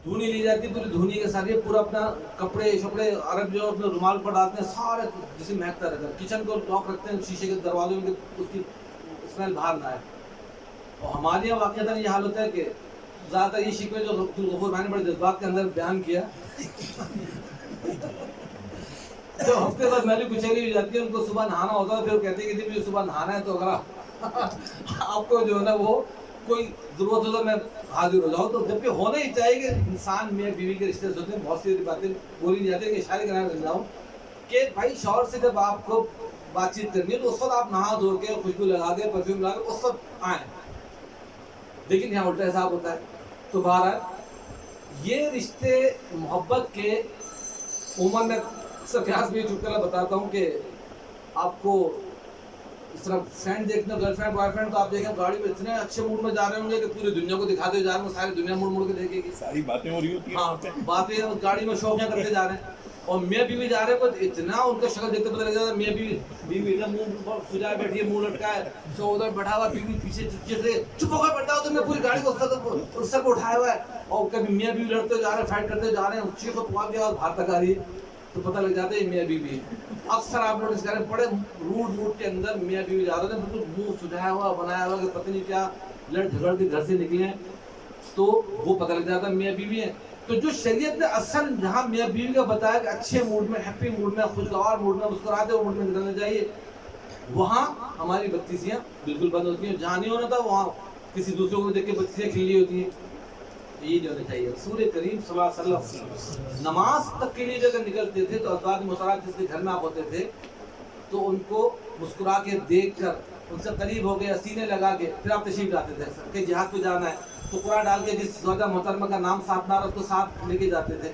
धुनी ली जाती है, पूरी धुनी के साथ ये पूरा अपना कपड़े शपड़े अरब जो अपने रुमाल पर डालते हैं सारे जिसे महकता रहता है। किचन को लॉक रखते हैं शीशे के दरवाजों में, उसकी स्मेल बाहर ना आए। और हमारे यहाँ वाक़ई ये हाल होता है कि ज़्यादातर ये शिकवे जो गफूर भाई ने बड़े जज्बात के अंदर बयान किया तो हफ्ते बाद मैंने कुचैली हो जाती है, उनको सुबह नहाना होता है, फिर कहते हैं कि जी सुबह नहाना है तो अगर आपको जो है ना वो कोई जरूरत हो तो मैं हाजिर हो जाऊँ। तो जबकि होना ही चाहिए कि इंसान में बीवी के रिश्ते होते हैं, बहुत सी बातें बोली नहीं जाती, कि इशारे कराने लग जाऊँ कि भाई शौहर से जब आपको बातचीत करनी है तो उस वक्त आप नहा धो के खुशबू लगा के परफ्यूम लगा के उस वक्त आए। लेकिन यहाँ उल्टा हिसाब होता है। तो बहरहाल ये रिश्ते मोहब्बत के उम्र में अक्सर प्यास भी चुटकुला बताता हूँ कि आपको इस तरह फ्रेंड देखना, गर्लफ्रेंड बॉयफ्रेंड, तो आप देखें गाड़ी में इतने अच्छे मूड में जा रहे होंगे कि पूरी दुनिया को दिखाते जा रहे हैं, सारी दुनिया मुड़ मुड़ के देखेगी, सारी बातें हो रही होती हैं। हाँ बातें गाड़ी में शौकियाँ करते जा रहे हैं। और मियाँ बीवी जा रहे हैं तो इतना उनका शक्ल देखते पता लग जाता है, मियाँ बीवी इधर मुंह सुजाए बैठी है, मुंह लटका है, तो उधर बैठा हुआ, बीवी पीछे चुप होकर बैठा हो, तुमने पूरी गाड़ी को उस सर को उठाया हुआ है। और कभी मियाँ बीवी लड़ते जा रहे हैं, फाइट करते जा रहे हैं, चीख को पुकार दिया और बाहर तक आ रही है, तो पता लग जाता है मियाँ बीवी। अक्सर आप नोटिस करें बड़े रूड मूड के अंदर मियाँ बीवी जा रहे हैं, बिल्कुल मुंह सुझाया हुआ बनाया हुआ कि पता नहीं क्या लड़ झगड़ के घर से निकले हैं, तो वो पता लग जाता है मियाँ बीवी है। तो जो शरीयत ने असल जहाँ मियाँ बीवी का बताया कि अच्छे मूड में, हैप्पी मूड में, खुशगवार मूड में, मुस्कुराते हुए मूड में निकलना चाहिए, वहाँ हमारी बत्तीसियाँ बिल्कुल बंद होती हैं। जहाँ नहीं होना था वहाँ किसी दूसरे को देख के बत्तीसियाँ खिली होती हैं। ये जो होना चाहिए। रसूल करीम सल्लल्लाहु अलैहि वसल्लम नमाज तक के लिए जब निकलते थे तो अज़वाज मुतहहरात जिसके घर में आप होते थे तो उनको मुस्कुरा के देख कर उनसे करीब हो गए, सीने लगा के फिर आप तशरीफ लाते थे। कि जिहाद पे जाना है तो कुरान डाल के जिस ज़ौजा मोहतरमा का नाम साथ ना रहा उसको साथ लेके जाते थे।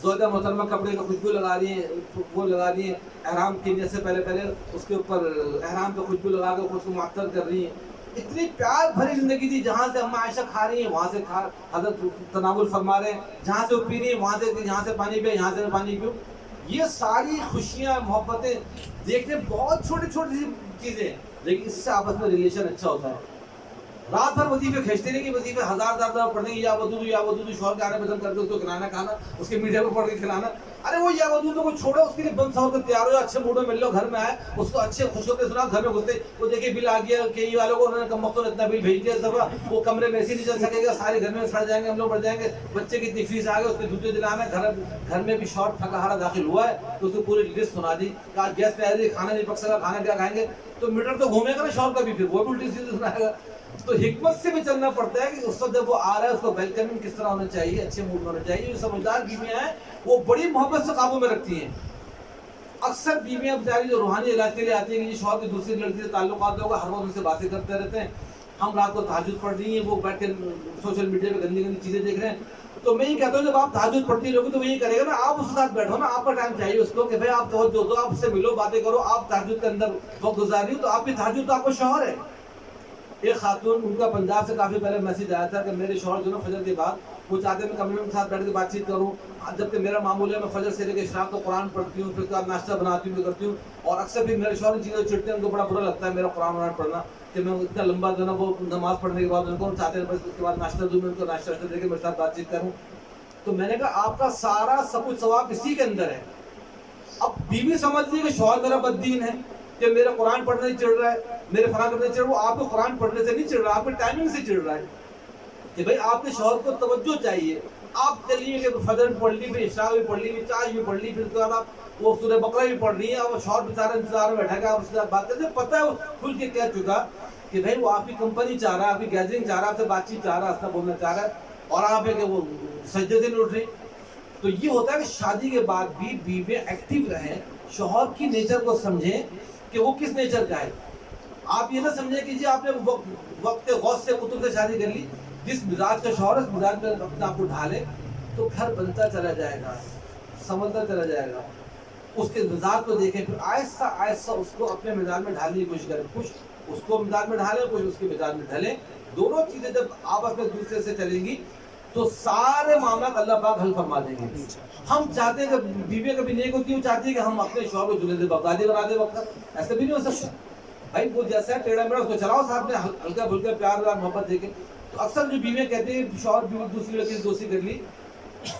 ज़ौजा मोहतरमा कपड़े का खुशबू लगा रही है, वो लगा रही है, एहराम किन्ने से पहले उसके ऊपर एहराम पे खुशबू लगा के उसको मुअत्तर कर रही है। इतनी प्यार भरी जिंदगी थी, जहाँ से अम्मा आयशा खा रही है वहाँ से खा हजरत तनावुल फरमा रहे हैं, जहाँ से वो पी रही है वहाँ से, यहाँ से पानी पिए, यहाँ से पानी पियो। ये सारी खुशियाँ मोहब्बतें देखने बहुत छोटी छोटी चीज़ें हैं, लेकिन इससे आपस में रिलेशन अच्छा होता है। रात भर वजीफे खींचते नहीं कि वजीफे हजार पढ़ने या वदूदू शोहर के आने पसंद करके उसको खिलाना खाना, उसके मीडिया पर पढ़ के खिलाना। अरे वो या वदूदू को छोड़ो, उसके लिए बंद सौर तैयार हो, अच्छे मूड में मिल लो, घर में आए, उसको अच्छे खुश होकर सुना, घर में घुसते वो देखिए बिल आ गया, कई वालों को उन्होंने कम वक्त इतना बिल भेज दिया, सब वो कमरे में ऐसे नहीं चल सकेगा, सारे घर में सड़ जाएंगे, हम लोग बढ़ जाएंगे, बच्चे की इतनी फीस आ गई, उसके दूसरे दिलाना, घर में भी शॉर्ट थकाहारा दाखिल हुआ है तो उसको पूरी लिस्ट सुना दी, आज गैस पे आ रही, खाना नहीं पक सका, खाना क्या खाएंगे, तो मीटर तो घूमेगा ना शॉर्ट का भी, फिर वो भी उल्टी सीधी सुनाएगा। तो हिकमत से भी चलना पड़ता है कि उस वक्त जब वो आ रहा है उसको वेलकमिंग किस तरह होना चाहिए, अच्छे मूड में होना चाहिए। जो समझदार बीवियां हैं वो बड़ी मोहब्बत से काबू में रखती हैं। अक्सर बीवियां बेचारी जो रूहानी इलाज के लिए आती है कि शौहर की दूसरी लड़की से ताल्लुकात होगा, हर वक्त उनसे बातें करते रहते हैं, हम रात को तहज्जुद पढ़ रही हैं, वो बैठ के सोशल मीडिया पे गंदी गंदी चीज़ें देख रहे हैं। तो मैं ये कहता हूँ जब आप तहज्जुद पढ़ती रहोगे तो वो ये करेगा ना, आप उसके साथ बैठो ना, आपका टाइम चाहिए उसको कि भाई आप तवज्जो दो, आप उससे मिलो, बातें करो, आप तहज्जुद के अंदर वक्त गुजार रही हो तो आपकी तहज्जुद तो आपको शौहर है। एक खातून, उनका पंजाब से काफ़ी पहले मैसेज आया था कि मेरे शौहर जो ना फजर के बाद वो चाहते हैं मैं कमरे में साथ बैठ के बातचीत करूँ, जबकि मेरा मामूल है मैं फजर से लेकर इशराक को कुरान पढ़ती हूँ, फिर उसके बाद नाश्ता बनाती हूँ, करती हूँ, और अक्सर भी मेरे शौहर चीज़ें चिढ़ते हैं, उनको बड़ा बुरा लगता है मेरा कुरान पढ़ना कि मैं इतना लंबा जो ना वो नमाज़ पढ़ने के बाद उनको चाहते हैं बस उसके बाद नाश्ता दूँ, मैं उनको नाश्ता दे के मेरे साथ बातचीत करूँ। तो मैंने कहा आपका सारा सब कुछ सवाब इसी के अंदर है। अब बीवी समझ ली कि शौहर मेरा बददीन है कि मेरा कुरान पढ़ने नहीं चिढ़ रहा है, मेरे फलां करने चिढ़, वो आपको कुरान पढ़ने से नहीं चिढ़ रहा, आपके टाइमिंग से चिढ़ रहा है कि भाई आपके शौहर को तवज्जो चाहिए। आप चलिए कि फजर पढ़ ली, फिर इशा भी पढ़ ली, फिर चाय भी पढ़ ली, फिर उसके बाद आप वो सूरह बकरा भी पढ़ रही है, और शौहर बेचारा इंतजार में बैठा है, आप उसके साथ बात करते, पता है वो खुल के कह चुका कि भाई वो आपकी कंपनी चाह रहा है, आपकी गैदरिंग चाह रहा है, आपसे बातचीत चाह रहा है, हंसना बोलना चाह रहा है, और आप है कि वो सजदे से नहीं उठ रही। तो ये होता है कि शादी के बाद भी बीवियां एक्टिव रहें, शौहर की नेचर को समझें कि वो किस नेचर का है। आप ये ना समझें कि जी आपने वक्त गौस से कुतुब से शादी कर ली, जिस मिजाज का शौहर उस मिजाज में अपने आप को ढाले तो घर बनता चला जाएगा, संभलता चला जाएगा। उसके मिजाज को देखें, फिर आहिस्ता आहिस्ता उसको अपने मिजाज में ढालने की कोशिश करें, कुछ उसको मिजाज में ढालें, कुछ उसके मिजाज में ढलें। दोनों चीज़ें जब आपस में दूसरे से चलेंगी तो सारे मामला अल्लाह पाक हल फरमा देंगे। हम चाहते हैं कि बीवियाँ कभी नेक होती है, वो चाहती है कि हम अपने शौहर को जुनेद बगदादी बना दे वक्त, ऐसा भी नहीं हो सकता। भाई वो जैसा है टेढ़ा मेढ़ा उसको चलाओ साथ में, हल्का फुल्का प्यार और मोहब्बत देके। تو اکثر جو بیویاں کہتے ہیں شوہر بیوی دوسری لڑکی سے دوستی کر لی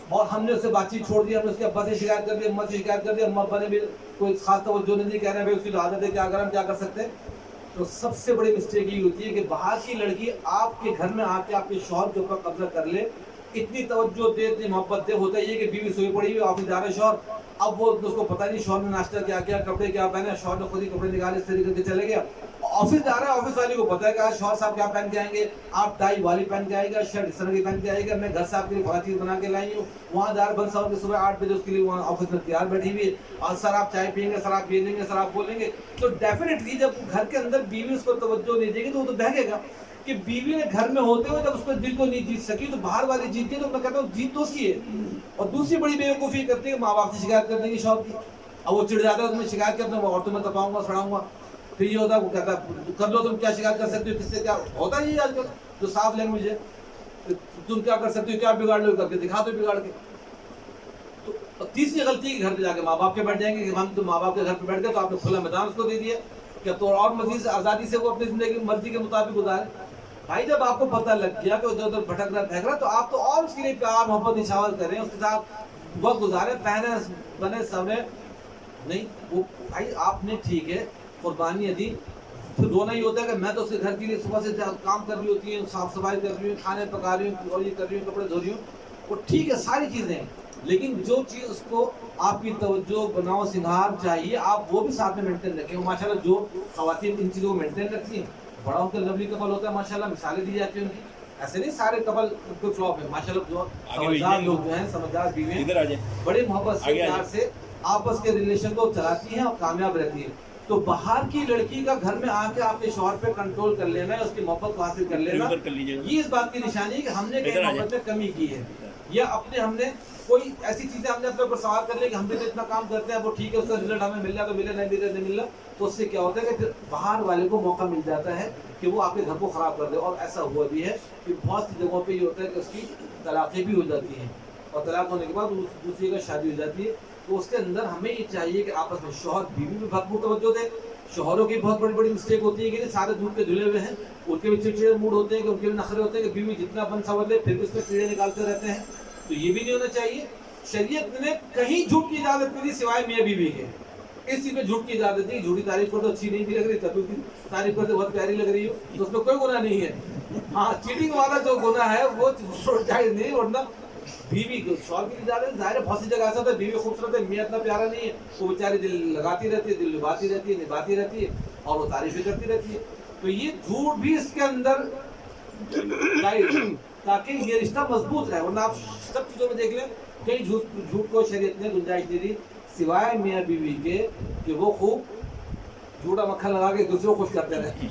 اور ہم نے اس سے بات چیت چھوڑ دی, ہم نے اس کے ابا سے شکایت کر دی, اماں سے شکایت کر دی, اماں ابا نے بھی کوئی خاص توجہ نہیں دی, کہہ رہے ہیں اس کی تو عادت ہے, کیا اگر ہم کیا کر سکتے ہیں. تو سب سے بڑی مسٹیک یہ ہوتی ہے کہ باہر کی لڑکی آپ کے گھر میں آ کے آپ کے شوہر کے اوپر قبضہ کر لے, اتنی توجہ دے, اتنی محبت دے. ہوتا یہ کہ بیوی سوئی پڑی ہوئی, آفس جا رہا ہے شوہر, اب وہ اس کو پتہ نہیں شوہر نے ناشتہ کیا کیا, کپڑے کیا پہنے, شوہر نے خود ہی کپڑے نکالے, اس طریقے سے چلے گیا. آفس جا رہا ہے, آفس والی کو پتہ ہے کہ آج شوہر صاحب کیا پہن کے آئیں گے, آپ ٹائی والی پہن کے آئے گا, شرٹ اس طرح کی پہن کے آئے گا, میں گھر سے آپ کے لیے بڑا چیز بنا کے لائی ہوں. وہاں جا رہا بند صاحب کے صبح 8 بجے اس کے لیے وہاں آفس میں تیار بیٹھی ہوئی ہے, اور سر آپ چائے پئیں گے, سر آپ یہ لیں گے, سر آپ وہ لیں گے. تو ڈیفینیٹلی جب گھر کے اندر بیوی اس کو توجہ نہیں دے گی تو وہ تو بہکے گا کہ بیوی نے گھر میں ہوتے ہوئے جب اس کو دل کو نہیں جیت سکی تو باہر والی جیتتی ہے. تو میں کہتا ہوں جیت تو اس کی ہے. اور دوسری بڑی بیوقوفی کرتی ہے کہ ماں باپ سے شکایت کر دیں گے شوہر کی, اب وہ چڑ جاتا ہے, تمہیں شکایت کرتا ہوں عورتوں میں تپاؤں گا, سڑاؤں گا. پھر یہ ہوتا ہے وہ کہتا ہے کر لو, تم کیا شکایت کر سکتے ہو, کس سے کیا ہوتا ہے یہ آج کل جو صاف لینگویج ہے, تم کیا کر سکتے ہو, کیا بگاڑ لو, کر کے دکھا دو بگاڑ کے. تو تیسری غلطی کہ گھر پہ جا کے ماں باپ کے بیٹھ جائیں گے کہ ہم تو ماں باپ کے گھر پہ بیٹھ گئے تو آپ نے کھلا میدان اس کو دے دیا کہ تو اور مزید آزادی سے وہ اپنی زندگی مرضی کے مطابق گزارے. بھائی جب آپ کو پتہ لگ گیا کہ ادھر ادھر بھٹک رہا پھینک رہا تو آپ تو اور اس کے لیے پیار محبت نشاور کریں, اس کے ساتھ وقت گزارے, پہنے بنے سونے نہیں. وہ بھائی آپ نے ٹھیک ہے قربانی دی, پھر رونا ہی ہوتا ہے کہ میں تو اس کے گھر کے لیے صبح سے کام کر رہی ہوتی ہوں, صاف صفائی کر رہی ہوں, کھانے پکا رہی ہوں, اور یہ کر رہی ہوں, کپڑے دھو رہی ہوں, وہ ٹھیک ہے ساری چیزیں ہیں, لیکن جو چیز اس کو آپ کی توجہ بناؤ سنگھار چاہیے آپ وہ بھی ساتھ میں مینٹین رکھیں. ماشاءاللہ جو خواتین ان چیزوں کو مینٹین رکھتی ہیں بڑا ان کا لولی کپل ہوتا ہے ماشاءاللہ, مثالیں دی جاتی ہیں ان کی. ایسے نہیں سارے کپل کوئی فلاپ ہے ماشاءاللہ, جو سمجھدار لوگ جو ہیں سمجھدار بیوی ہیں بڑے محبت سے پیار سے آپس کے ریلیشن کو چلاتی ہیں اور کامیاب رہتی ہیں. تو باہر کی لڑکی کا گھر میں آ کے آپ کے شوہر پہ کنٹرول کر لینا ہے, اس کی محبت کو حاصل کر لینا, یہ اس بات کی نشانی ہے کہ ہم نے کہیں محبت میں کمی کی ہے, یا اپنے ہم نے کوئی ایسی چیزیں ہم نے اپنے اوپر سوال کر لیا کہ ہم بھی تو اتنا کام کرتے ہیں, وہ ٹھیک ہے اس کا رزلٹ ہمیں مل رہا تو ملے, نہیں ملے نہیں مل رہا. تو اس سے کیا ہوتا ہے کہ پھر باہر والے کو موقع مل جاتا ہے کہ وہ آپ کے گھر کو خراب کر دے. اور ایسا ہوا بھی ہے کہ بہت سی جگہوں پہ یہ ہوتا ہے کہ اس کی طلاقیں بھی ہو جاتی ہیں, اور طلاق ہونے کے بعد دوسری کا شادی ہو جاتی ہے. تو اس کے اندر ہمیں یہ چاہیے کہ آپس میں شوہر بیوی بھی بھرپور توجہ دے. شوہروں کی بہت بڑی بڑی مسٹیک ہوتی ہے کہ سارے دودھ کے دھلے ہوئے ہیں, ان کے بھی چڑچڑے موڈ ہوتے ہیں, کہ ان کے بھی نخرے ہوتے ہیں کہ بیوی جتنا بن سنور لے پھر بھی اس میں کیڑے نکالتے رہتے ہیں. تو یہ بھی نہیں ہونا چاہیے. شریعت نے کہیں جھوٹ کی اجازت نہیں دی سوائے میاں بیوی کے. اس چیز میں جھوٹ کی اجازت دی, جھوٹی تعریف کرو تو اچھی نہیں بھی لگ رہی, تبھی تعریف کرتے بہت پیاری لگ رہی ہو تو اس میں کوئی گناہ نہیں ہے. ہاں چیٹنگ والا جو گناہ ہے وہ جائز نہیں, ورنہ بیوی کو شوہر کی اجازت ظاہر ہے. بہت سی جگہ ایسا ہوتا ہے بیوی خوبصورت ہے, میاں اتنا پیارا نہیں ہے, وہ بیچاری دل لگاتی رہتی ہے, دل لباتی رہتی ہے, نبھاتی رہتی ہے, اور وہ تعریفیں کرتی رہتی ہے. تو یہ جھوٹ بھی اس کے اندر جائز ہے تاکہ یہ رشتہ مضبوط رہے. ورنہ آپ سب چیزوں میں دیکھ لیں کئی جھوٹ کو شریعت نے گنجائش نہیں دی سوائے میاں بیوی کے کہ وہ خوب جھوٹا مکھن لگا کے دوسروں کو خوش کرتے رہے.